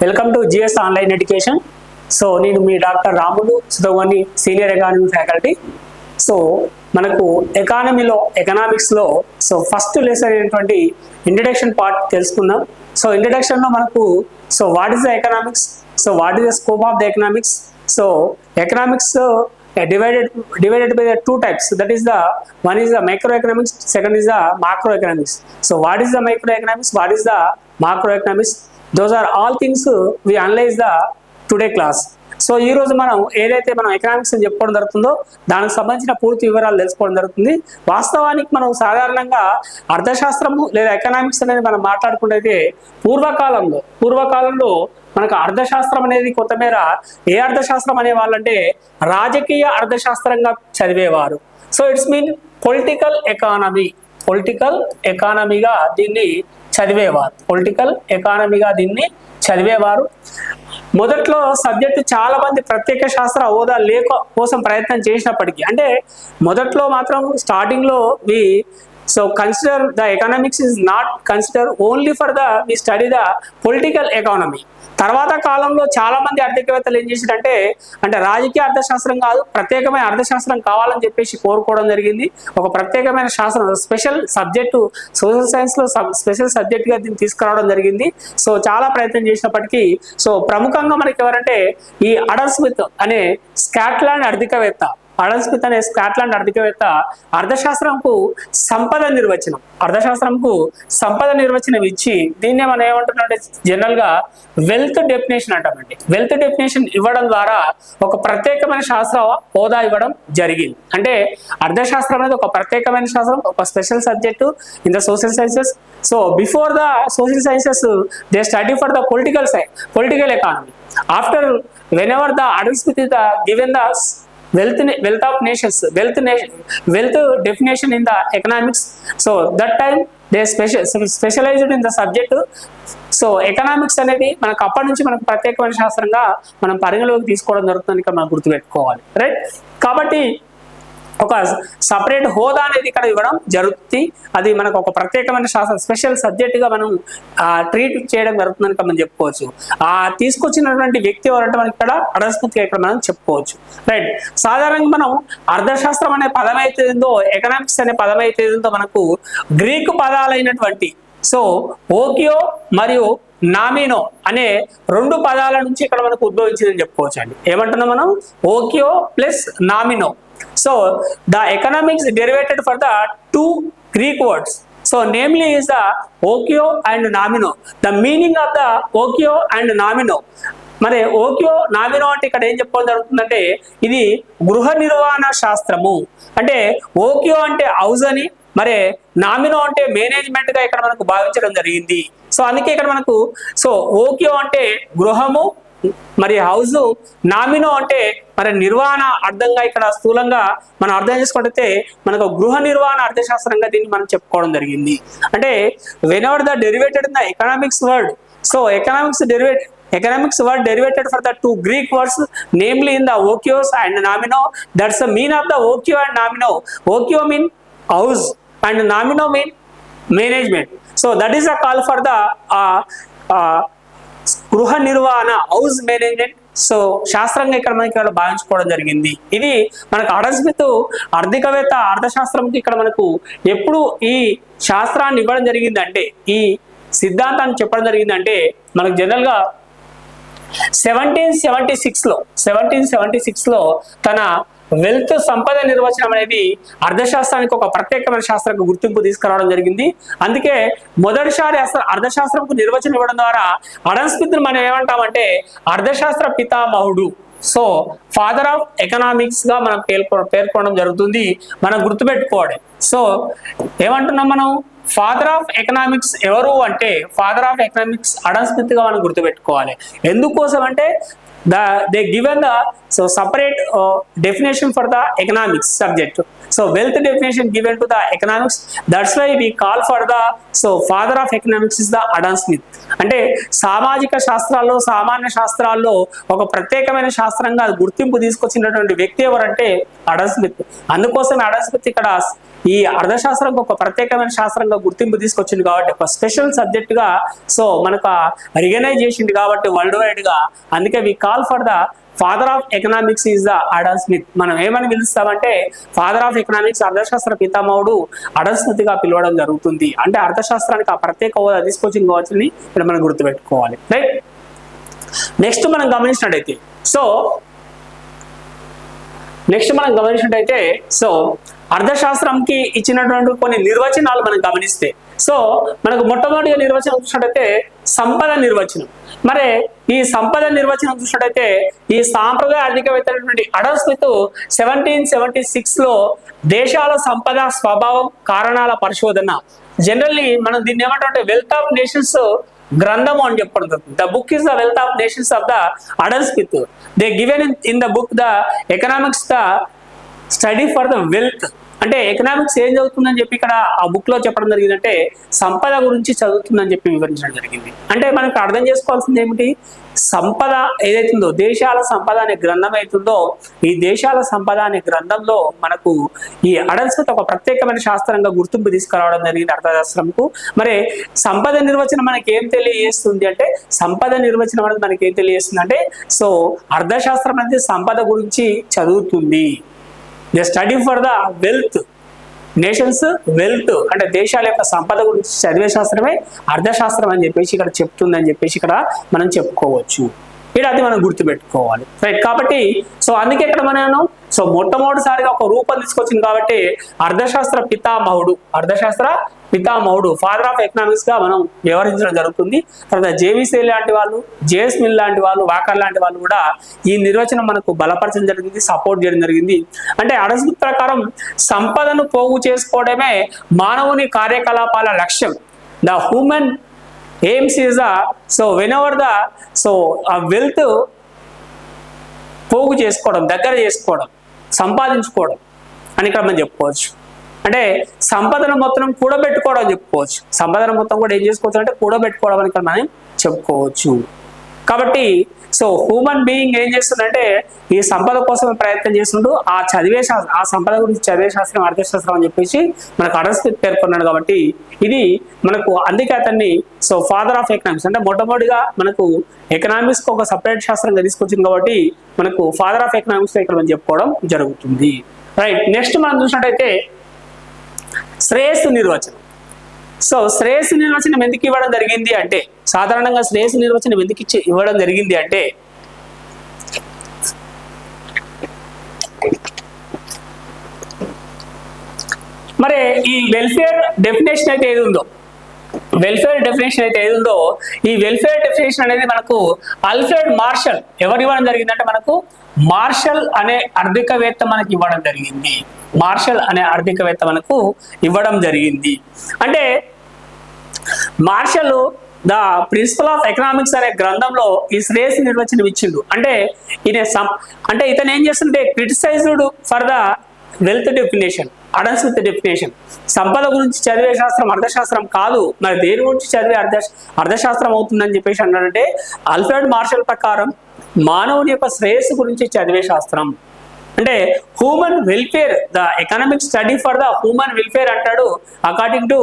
Welcome to GS online education. So నేను మీ doctor Ramulu Sudhavani, senior economy faculty. So మనకు ఎకనామిక్స్లో ఫస్ట్ లెసన్ అయినటువంటి ఇంట్రడక్షన్ పార్ట్ తెలుసుకుందాం. సో ఇంట్రడక్షన్లో మనకు what is the economics, what is the scope of the economics. So economics divided by the two types, that is the one is the microeconomics, second is the macroeconomics. So what is the microeconomics, what is the macroeconomics, those are all things we analyze the today class. So ఈ రోజు మనం ఏదైతే మనం economics అని చెప్పుకోవడం జరుగుతుందో దానికి సంబంధించిన పూర్తి వివరాలు తెలుసుకోవడం జరుగుతుంది. వాస్తవానికి మనం సాధారణంగా అర్థశాస్త్రము లేదా ఎకనామిక్స్ అనేది మనం మాట్లాడుకుంటే పూర్వకాలంలో మనకు అర్థశాస్త్రం అనేది కొంతమేర ఏ అర్థశాస్త్రం అనేవాళ్ళంటే రాజకీయ అర్థశాస్త్రంగా చదివేవారు. సో ఇట్స్ మీన్ పొలిటికల్ ఎకానమీగా దీన్ని చదివేవారు. మొదట్లో సబ్జెక్టు చాలా మంది ప్రత్యేక శాస్త్ర హోదా కోసం ప్రయత్నం చేసినప్పటికీ, అంటే మొదట్లో మాత్రం స్టార్టింగ్ లో consider the economics is not considered only for we study the political economy. తర్వాత కాలంలో చాలా మంది ఆర్థికవేత్తలు ఏం చేశారంటే రాజకీయ అర్థశాస్త్రం కాదు, ప్రత్యేకమైన అర్థశాస్త్రం కావాలని చెప్పేసి కోరుకోవడం జరిగింది. ఒక ప్రత్యేకమైన శాస్త్రం, స్పెషల్ సబ్జెక్టు, సోషల్ సైన్స్ లో స్పెషల్ సబ్జెక్ట్ గా దీన్ని తీసుకురావడం జరిగింది. సో చాలా ప్రయత్నం చేసినప్పటికీ ప్రముఖంగా మనకి ఎవరంటే ఈ అడమ్ స్మిత్ అనే స్కాట్లాండ్ ఆర్థికవేత్త అర్థశాస్త్రంకు సంపద నిర్వచనం ఇచ్చి దీన్నే మనం ఏమంటున్నామంటే జనరల్ గా వెల్త్ డెఫినేషన్ అంటామండి. వెల్త్ డెఫినేషన్ ఇవ్వడం ద్వారా ఒక ప్రత్యేకమైన శాస్త్ర హోదా ఇవ్వడం జరిగింది. అంటే అర్థశాస్త్రం అనేది ఒక ప్రత్యేకమైన శాస్త్రం, ఒక special subject in the social sciences. So before the social sciences they study for the political economy. After whenever the Adam Smith is given the wealth of nations, wealth definition in the economics, so that time they specialized in the subject. So economics అనేది మనకు అప్పటి నుంచి మనకు ప్రత్యేకమైన శాస్త్రంగా మనం పరిగణలోకి తీసుకోవడం జరుగుతుంది, ఇక్కడ మనం గుర్తుపెట్టుకోవాలి, రైట్. కాబట్టి ఒక సపరేట్ హోదా అనేది ఇక్కడ ఇవ్వడం జరుగుతుంది. అది మనకు ఒక ప్రత్యేకమైన శాస్త్రం, స్పెషల్ సబ్జెక్టుగా మనం ట్రీట్ చేయడం జరుగుతుందని మనం చెప్పుకోవచ్చు. తీసుకొచ్చినటువంటి వ్యక్తి ఎవరంటే మనకి ఇక్కడ అడమ్ స్మిత్ ఇక్కడ మనం చెప్పుకోవచ్చు, రైట్. సాధారణంగా మనం అర్థశాస్త్రం అనే పదం అయితే ఉందో, ఎకనామిక్స్ అనే పదం అయితే ఉందో మనకు గ్రీకు పదాలైనటువంటి ఓకియో మరియు నామినో అనే రెండు పదాల నుంచి ఇక్కడ మనకు ఉద్భవించిందని చెప్పుకోవచ్చు అండి. ఏమంటున్నాం మనం? ఓకియో plus నామినో. So the economics derivated for the two Greek words. So namely is the okio and nomino. The meaning of the okio and nomino. మరి ఓకియో నామినో అంటే ఇక్కడ ఏం చెప్పడం జరుగుతుందంటే ఇది గృహ నిర్వహణ శాస్త్రము. అంటే ఓకియో అంటే హౌస్ అని, మరి నామినో అంటే మేనేజ్మెంట్ గా ఇక్కడ మనకు భావించడం జరిగింది. సో అందుకే ఇక్కడ మనకు ఓకియో అంటే గృహము, మరి హౌస్, నామినో అంటే మరి నిర్వహణ అర్థంగా ఇక్కడ స్థూలంగా మనం అర్థం చేసుకుంటే మనకు గృహ నిర్వహణ అర్థశాస్త్రంగా దీన్ని మనం చెప్పుకోవడం జరిగింది. అంటే whenever the derivated in the economics word, economics word derivated for the two Greek words, namely in the okios and nomino. That's the mean of the okio and nomino. Okio mean house and nomino mean management. So that is a call for the గృహ నిర్వహణ, house management. So శాస్త్రంగా ఇక్కడ మనకి భావించుకోవడం జరిగింది. ఇది మనకు Adam Smith ఆర్థికవేత్త అర్థశాస్త్రంకి ఇక్కడ మనకు ఎప్పుడు ఈ శాస్త్రాన్ని ఇవ్వడం జరిగిందంటే, ఈ సిద్ధాంతాన్ని చెప్పడం జరిగిందంటే మనకు జనరల్ గా 1776 లో తన వెల్త్ సంపద నిర్వచనం అనేది అర్థశాస్త్రానికి ఒక ప్రత్యేకమైన శాస్త్రానికి గుర్తింపు తీసుకురావడం జరిగింది. అందుకే మొదటిసారి అర్థశాస్త్రంకు నిర్వచనం ఇవ్వడం ద్వారా అడమ్ స్మిత్ మనం ఏమంటామంటే అర్థశాస్త్ర పితామహుడు, ఫాదర్ ఆఫ్ ఎకనామిక్స్ గా మనం పేర్కొనడం జరుగుతుంది. మనం గుర్తుపెట్టుకోవాలి. సో ఏమంటున్నాం మనం? ఫాదర్ ఆఫ్ ఎకనామిక్స్ ఎవరు అంటే father of economics Adam Smith గా మనం గుర్తుపెట్టుకోవాలి. ఎందుకోసం అంటే they given the separate definition for the economics subject. So wealth definition given to the economics, that's why we call for the father of economics is the Adam Smith. అంటే సామాజిక శాస్త్రాల్లో, సామాన్య శాస్త్రాల్లో ఒక ప్రత్యేకమైన శాస్త్రంగా గుర్తింపు తీసుకొచ్చినటువంటి వ్యక్తి ఎవరంటే అడమ్ స్మిత్. అందుకోసం అడమ్ స్మిత్ ఇక్కడ ఈ అర్థశాస్త్రం ఒక ప్రత్యేకమైన శాస్త్రంగా గుర్తింపు తీసుకొచ్చింది కాబట్టి ఒక స్పెషల్ సబ్జెక్ట్ గా సో మనకు రికగ్నైజ్ చేసింది కాబట్టి వరల్డ్ వైడ్ గా. అందుకే we call for the father of economics is the Adam Smith. మనం ఏమని పిలుస్తామంటే ఫాదర్ ఆఫ్ ఎకనామిక్స్, అర్థశాస్త్ర పితామహుడు అడమ్ స్మిత్ గా పిలవడం జరుగుతుంది. అంటే అర్థశాస్త్రానికి ఆ ప్రత్యేక హోదా తీసుకొచ్చింది కావచ్చని ఇక్కడ మనం గుర్తుపెట్టుకోవాలి. రైట్, నెక్స్ట్ మనం గమనించినట్టయితే సో అర్థశాస్త్రంకి ఇచ్చినటువంటి కొన్ని నిర్వచనాలు మనం గమనిస్తే సో మనకు మొట్టమొదటిగా నిర్వచనం చూసినట్టయితే సంపద నిర్వచనం. మరి ఈ సంపద నిర్వచనం చూసినట్టయితే ఈ సాంప్రదాయ ఆర్థికవేత్త అడమ్ స్మిత్ 1776 లో దేశాల సంపద స్వభావం కారణాల పరిశోధన, జనరల్లీ మనం దీన్ని ఏమంటే వెల్త్ ఆఫ్ నేషన్స్ గ్రంథము అని చెప్పడం జరుగుతుంది. The book is the wealth of nations of the Adam Smith. They given in the book the economics the study for the wealth. అంటే ఎకనామిక్స్ ఏం చదువుతుందని చెప్పి ఇక్కడ ఆ బుక్ లో చెప్పడం జరిగిందంటే సంపద గురించి చదువుతుందని చెప్పి వివరించడం జరిగింది. అంటే మనకు అర్థం చేసుకోవాల్సింది ఏమిటి, సంపద ఏదైతుందో దేశాల సంపద అనే గ్రంథం అవుతుందో ఈ దేశాల సంపద అనే గ్రంథంలో మనకు ఈ అడమ్ స్మిత్ ఒక ప్రత్యేకమైన శాస్త్రంగా గుర్తింపు తీసుకురావడం జరిగింది అర్థశాస్త్రంకు. మరి సంపద నిర్వచనం మనకి ఏం తెలియజేస్తుంది అంటే సంపద నిర్వచనం అనేది మనకి ఏం తెలియజేస్తుంది అంటే సో అర్థశాస్త్రం అనేది సంపద గురించి చదువుతుంది. The study for the wealth nations wealth అంటే దేశాల యొక్క సంపద గురించి చదివే శాస్త్రమే అర్థశాస్త్రం అని చెప్పేసి ఇక్కడ చెప్తుందని చెప్పేసి ఇక్కడ మనం చెప్పుకోవచ్చు. ఇక్కడ అది మనం గుర్తుపెట్టుకోవాలి. రైట్, కాబట్టి సో అందుకే ఇక్కడ మనం సో మొట్టమొదటిసారిగా ఒక రూపం తీసుకొచ్చింది కాబట్టి అర్థశాస్త్ర పితామహుడు ఫాదర్ ఆఫ్ ఎకనామిక్స్ గా మనం వ్యవహరించడం జరుగుతుంది. తర్వాత జేవిసీ లాంటి వాళ్ళు, జేఎస్ మిల్ లాంటి వాళ్ళు, వాకర్ లాంటి వాళ్ళు కూడా ఈ నిర్వచనం మనకు బలపరచడం జరిగింది, సపోర్ట్ చేయడం జరిగింది. అంటే అడమ్ స్మిత్ ప్రకారం సంపదను పోగు చేసుకోవడమే మానవుని కార్యకలాపాల లక్ష్యం. The human AIIMS is so whenever the so ఆ వెల్త్ పోగు చేసుకోవడం, దగ్గర చేసుకోవడం, సంపాదించుకోవడం అని ఇక్కడ మనం చెప్పుకోవచ్చు. అంటే సంపదను మొత్తం కూడబెట్టుకోవడం చెప్పుకోవచ్చు. సంపదను మొత్తం కూడా ఏం చేసుకోవచ్చు అంటే కూడబెట్టుకోవడం అని ఇక్కడ మనం చెప్పుకోవచ్చు. కాబట్టి సో హ్యూమన్ బీయింగ్ ఏం చేస్తుందంటే ఈ సంపద కోసం ప్రయత్నం చేస్తుంటూ ఆ సంపద గురించి చదివే శాస్త్రం అర్థశాస్త్రం అని చెప్పేసి మనకు అడమ్ స్మిత్ పేర్కొన్నాడు. కాబట్టి ఇది మనకు అందుకే అతన్ని సో ఫాదర్ ఆఫ్ ఎకనామిక్స్ అంటే మొట్టమొదటిగా మనకు ఎకనామిక్స్ ఒక సపరేట్ శాస్త్రంగా తీసుకొచ్చింది కాబట్టి మనకు ఫాదర్ ఆఫ్ ఎకనామిక్స్ ఇక్కడ మనం చెప్పుకోవడం జరుగుతుంది. రైట్, నెక్స్ట్ మనం చూసినట్టయితే శ్రేయస్సు నిర్వచనం. సో శ్రేయస్సు నిర్వచనం ఎందుకు ఇవ్వడం జరిగింది అంటే సాధారణంగా శ్రేయస్సు నిర్వచనం ఎందుకు ఇవ్వడం జరిగింది అంటే మరి ఈ వెల్ఫేర్ డెఫినేషన్ అయితే ఏది ఉందో ఈ వెల్ఫేర్ డెఫినేషన్ అనేది మనకు ఆల్ఫ్రెడ్ మార్షల్ ఎవరు ఇవ్వడం జరిగిందంటే మనకు మార్షల్ అనే ఆర్థికవేత్త మనకి ఇవ్వడం జరిగింది. అంటే Marshall the principle of economics అనే గ్రంథంలో ఈ శ్రేయస్సు నిర్వచనం ఇచ్చిండు. అంటే ఇతను ఏం చేస్తుంటే criticised for the wealth definition, Adam Smith definition. సంపద గురించి చదివే శాస్త్రం అర్థశాస్త్రం కాదు, మరి దేని గురించి చదివే అర్థశాస్త్రం అవుతుందని చెప్పేసి అన్నాడంటే ఆల్ఫ్రెడ్ మార్షల్ ప్రకారం మానవుని యొక్క శ్రేయస్సు గురించి చదివే శాస్త్రం. అంటే human welfare, the economic study for the human welfare అంటాడు అకార్డింగ్ టు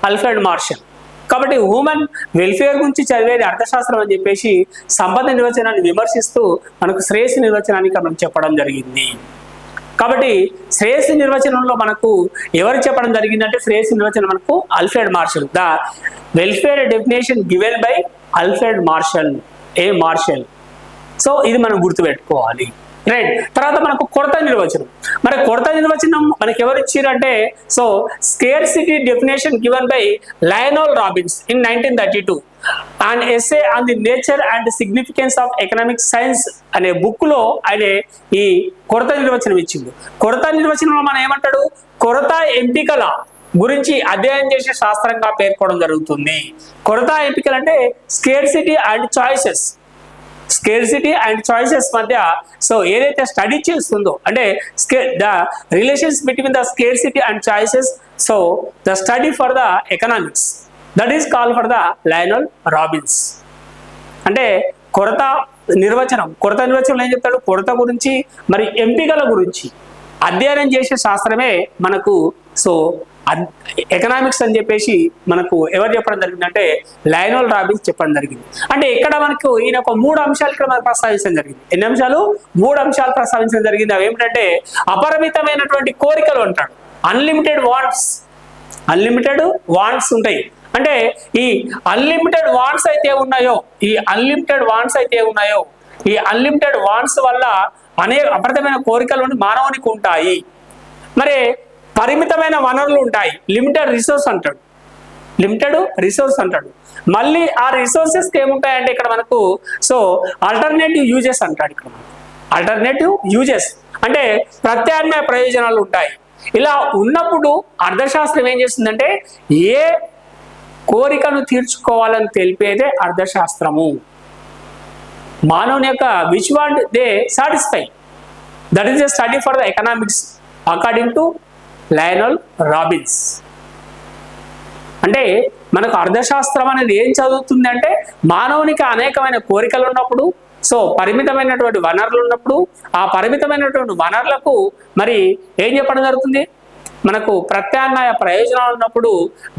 ఆల్ఫ్రెడ్ మార్షల్. కాబట్టి హ్యూమన్ వెల్ఫేర్ గురించి చదివేది అర్థశాస్త్రం అని చెప్పేసి సంపద నిర్వచనాన్ని విమర్శిస్తూ మనకు శ్రేయస్సు నిర్వచనానికి మనం చెప్పడం జరిగింది. కాబట్టి శ్రేయస్సు నిర్వచనంలో మనకు ఎవరు చెప్పడం జరిగిందంటే శ్రేయస్సు నిర్వచనం మనకు Alfred martial. The welfare definition given by Alfred martial. So ఇది మనం గుర్తుపెట్టుకోవాలి. రైట్, తర్వాత మనకు కొరత నిర్వచనం. మరి కొరత నిర్వచనం మనకి ఎవరు ఇచ్చారంటే so scarcity definition given by Lionel Robbins in 1932 an essay on the nature and significance of economic science అనే బుక్ లో ఆయన ఈ కొరత నిర్వచనం ఇచ్చిండు. కొరత నిర్వచనంలో మనం ఏమంటాడు, కొరత ఎంపికల గురించి అధ్యయనం చేసే శాస్త్రంగా పేర్కొనడం జరుగుతుంది. కొరత ఎంపికలు అంటే స్కేర్సిటీ అండ్ చాయిసెస్ మధ్య సో ఏదైతే స్టడీ చేస్తుందో అంటే the relations between the scarcity and choices, so the study for the economics that is call for the Lionel Robbins. అంటే కొరత నిర్వచనంలో ఏం చెప్తాడు, కొరత గురించి మరి ఎంపికల గురించి అధ్యయనం చేసే శాస్త్రమే మనకు సో ఎకనామిక్స్ అని చెప్పేసి మనకు ఎవరు చెప్పడం జరిగిందంటే లయనల్ రాబిన్స్ చెప్పడం జరిగింది. అంటే ఇక్కడ మనకు ఈయన ఒక 3 అంశాలు ఇక్కడ మనకు ప్రస్తావించడం జరిగింది. ఎన్ని అంశాలు? 3 అంశాలు ప్రస్తావించడం జరిగింది. అవి ఏమిటంటే అపరిమితమైనటువంటి కోరికలు అంటాడు, అన్లిమిటెడ్ వాంట్స్. అన్లిమిటెడ్ వాంట్స్ ఉంటాయి. అంటే ఈ అన్లిమిటెడ్ వాంట్స్ అయితే ఉన్నాయో, ఈ అన్లిమిటెడ్ వాంట్స్ వల్ల అనేక అపరిమితమైన కోరికలు మానవునికి ఉంటాయి. మరి పరిమితమైన వనరులు ఉంటాయి, లిమిటెడ్ రిసోర్స్ అంటాడు. మళ్ళీ ఆ రిసోర్సెస్కి ఏముంటాయంటే ఇక్కడ మనకు సో ఆల్టర్నేటివ్ యూజెస్ అంటాడు. ఇక్కడ ఆల్టర్నేటివ్ యూజెస్ అంటే ప్రత్యామ్నాయ ప్రయోజనాలు ఉంటాయి. ఇలా ఉన్నప్పుడు అర్థశాస్త్రం ఏం చేస్తుందంటే ఏ కోరికను తీర్చుకోవాలని తెలిపేదే అర్థశాస్త్రము. మానవుని యొక్క which want they satisfy, that is the study for the economics according to Lionel Robbins. అంటే మనకు అర్థశాస్త్రం అనేది ఏం చదువుతుంది అంటే మానవునికి అనేకమైన కోరికలు ఉన్నప్పుడు, సో పరిమితమైనటువంటి వనరులు ఉన్నప్పుడు, ఆ పరిమితమైనటువంటి వనరులకు మరి ఏం చెప్పడం జరుగుతుంది, మనకు ప్రత్యామ్నాయ ప్రయోజనాలు ఉన్నప్పుడు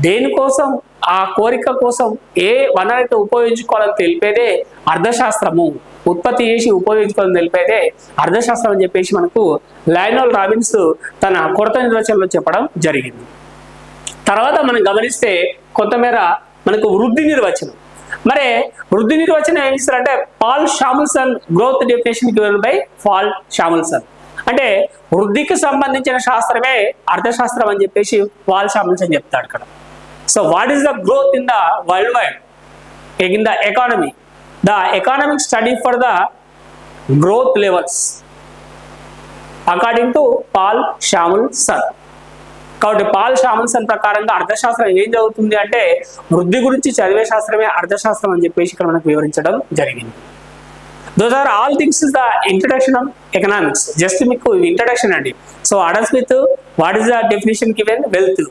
దేనికోసం ఆ కోరిక కోసం ఏ వనరైతే ఉపయోగించుకోవాలని తెలిపేదే అర్థశాస్త్రము. ఉత్పత్తి చేసి ఉపయోగించుకోవాలని తెలిపేదే అర్థశాస్త్రం అని చెప్పేసి మనకు లయనల్ రాబిన్స్ తన కొరత నిర్వచనంలో చెప్పడం జరిగింది. తర్వాత మనం గమనిస్తే కొంతమేర మనకు వృద్ధి నిర్వచనం. మరి వృద్ధి నిర్వచనం ఏం ఇస్తారంటే Paul Samuelson growth definition given by Paul Samuelson. అంటే వృద్ధికి సంబంధించిన శాస్త్రమే అర్థశాస్త్రం అని చెప్పేసి పాల్ షాముల్సన్ చెప్తాడు ఇక్కడ. So what is the growth in the world wide in the economy? The economic study for the growth levels according to Paul Samuelson. కాబట్టి పాల్ షాముల్సన్ ప్రకారంగా అర్థశాస్త్రం ఏం చదువుతుంది అంటే వృద్ధి గురించి చదివే శాస్త్రమే అర్థశాస్త్రం అని చెప్పేసి ఇక్కడ మనకు వివరించడం జరిగింది. Those are all things is the introduction of economics. Just మీకు ఇంట్రడక్షన్ అండి. So Adam Smith what is the definition given? Wealth.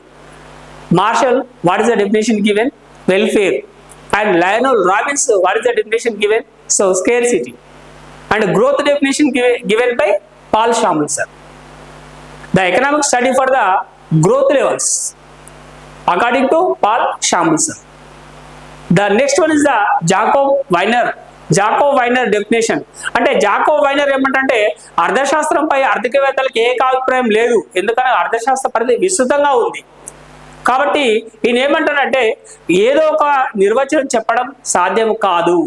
Marshall what is the definition given? Welfare. And Lionel Robbins, what is the definition given? So scarcity. And growth definition given by Paul Samuelson. The economic study for the growth levels according to Paul Samuelson. The next one is the Jacob Wiener definition. అంటే Jacob వైనర్ ఏమంటే అర్థశాస్త్రంపై ఆర్థికవేత్తలకు ఏకాభిప్రాయం లేదు, ఎందుకంటే అర్థశాస్త్ర పరిధి విస్తృతంగా ఉంది. కాబట్టి ఈయన ఏమంటారంటే ఏదో ఒక నిర్వచనం చెప్పడం సాధ్యం కాదు.